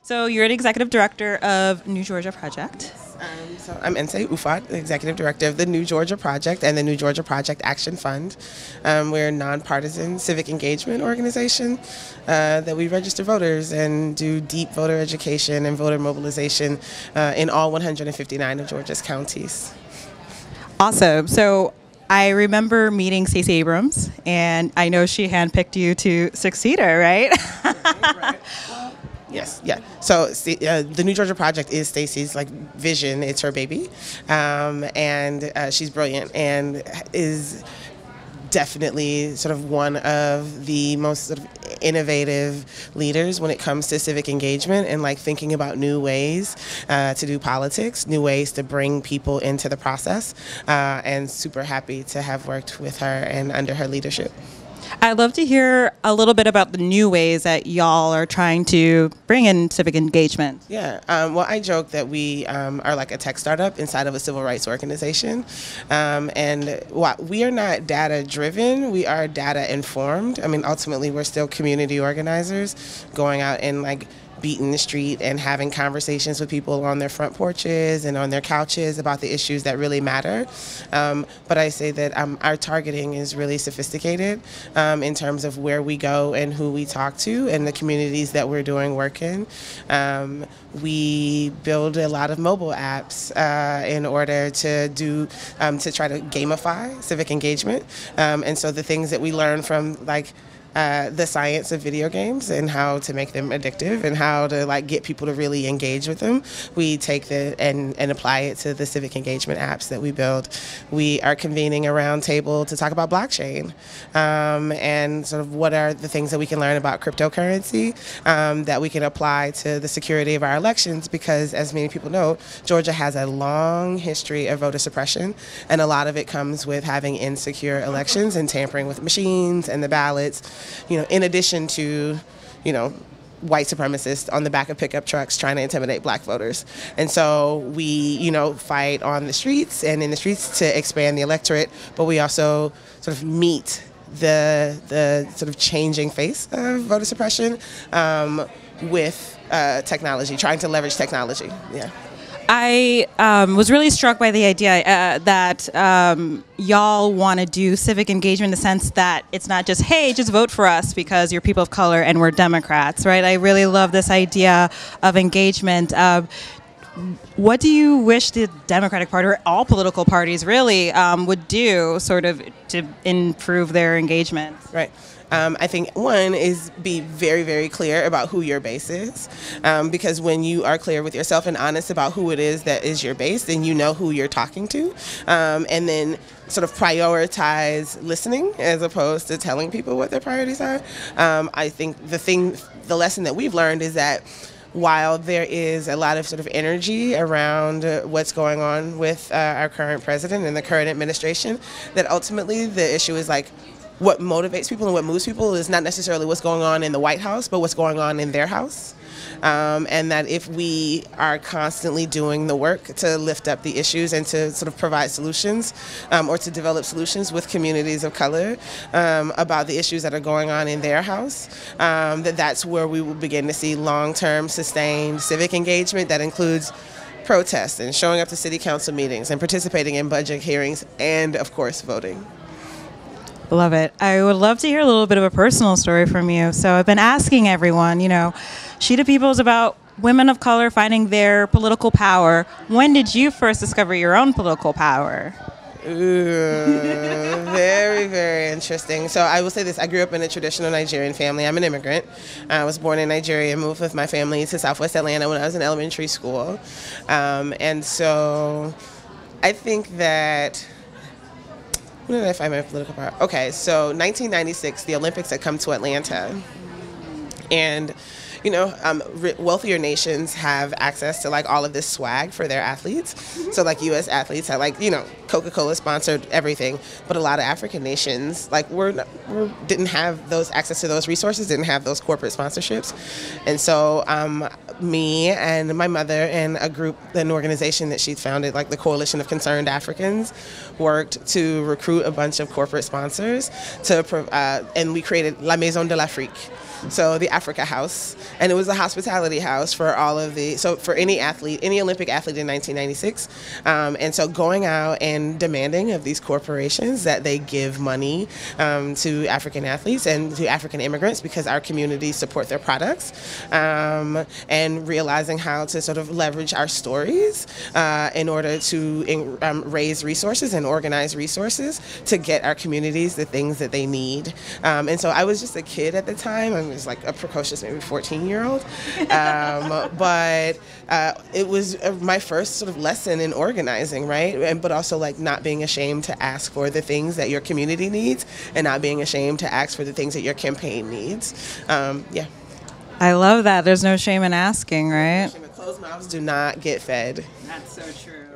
So you're an executive director of New Georgia Project. So I'm Ense Ufot, the executive director of the New Georgia Project and the New Georgia Project Action Fund. We're a nonpartisan civic engagement organization that we register voters and do deep voter education and voter mobilization in all 159 of Georgia's counties. Awesome. So I remember meeting Stacey Abrams, and I know she handpicked you to succeed her, right? Right. Yes, yeah. So the New Georgia Project is Stacey's vision. It's her baby, and she's brilliant and is definitely sort of one of the most sort of innovative leaders when it comes to civic engagement and thinking about new ways to do politics, new ways to bring people into the process, and super happy to have worked with her and under her leadership. I'd love to hear a little bit about the new ways that y'all are trying to bring in civic engagement. Yeah, well, I joke that we are like a tech startup inside of a civil rights organization. And we are not data driven, we are data informed. I mean, ultimately, we're still community organizers going out and beating the street and having conversations with people on their front porches and on their couches about the issues that really matter. But I say that our targeting is really sophisticated in terms of where we go and who we talk to and the communities that we're doing work in. We build a lot of mobile apps in order to try to gamify civic engagement. And so the things that we learn from the science of video games and how to make them addictive and how to get people to really engage with them, we take and apply it to the civic engagement apps that we build. We are convening a round table to talk about blockchain and sort of what are the things that we can learn about cryptocurrency that we can apply to the security of our elections, because as many people know, Georgia has a long history of voter suppression, and a lot of it comes with having insecure elections and tampering with machines and the ballots. In addition to, white supremacists on the back of pickup trucks trying to intimidate black voters. And so we, fight on the streets and in the streets to expand the electorate, but we also sort of meet the sort of changing face of voter suppression with technology, trying to leverage technology. Yeah. I was really struck by the idea that y'all want to do civic engagement in the sense that it's not just, hey, just vote for us because you're people of color and we're Democrats, right? I really love this idea of engagement. What do you wish the Democratic Party, or all political parties really, would do sort of to improve their engagement? Right. I think one is be very, very clear about who your base is, because when you are clear with yourself and honest about who it is that is your base, then you know who you're talking to, and then sort of prioritize listening as opposed to telling people what their priorities are. I think the lesson that we've learned is that while there is a lot of sort of energy around what's going on with our current president and the current administration, that ultimately the issue is what motivates people and what moves people is not necessarily what's going on in the White House, but what's going on in their house. And that if we are constantly doing the work to lift up the issues and to sort of provide solutions or to develop solutions with communities of color about the issues that are going on in their house, that's where we will begin to see long-term sustained civic engagement that includes protests and showing up to city council meetings and participating in budget hearings and, of course, voting. Love it. I would love to hear a little bit of a personal story from you. So I've been asking everyone, She the People is about women of color finding their political power. When did you first discover your own political power? Ooh, very, very interesting. So I will say this. I grew up in a traditional Nigerian family. I'm an immigrant. I was born in Nigeria and moved with my family to Southwest Atlanta when I was in elementary school. And so I think that... When did I find my political power? Okay, so 1996, the Olympics had come to Atlanta. And, wealthier nations have access to all of this swag for their athletes. So U.S. athletes had Coca-Cola sponsored everything, but a lot of African nations didn't have those access to those resources, didn't have those corporate sponsorships. And so me and my mother and an organization that she founded, the Coalition of Concerned Africans, worked to recruit a bunch of corporate sponsors and we created La Maison de l'Afrique. so the Africa House, and it was a hospitality house for all of for any athlete, any Olympic athlete in 1996. And so going out and demanding of these corporations that they give money to African athletes and to African immigrants because our communities support their products, and realizing how to sort of leverage our stories in order to raise resources and organize resources to get our communities the things that they need. And so I was just a kid at the time. I was like a precocious, maybe 14-year-old. But it was my first sort of lesson in organizing, right? But also like not being ashamed to ask for the things that your community needs and not being ashamed to ask for the things that your campaign needs. Yeah. I love that. There's no shame in asking, right? Closed mouths do not get fed. That's so true.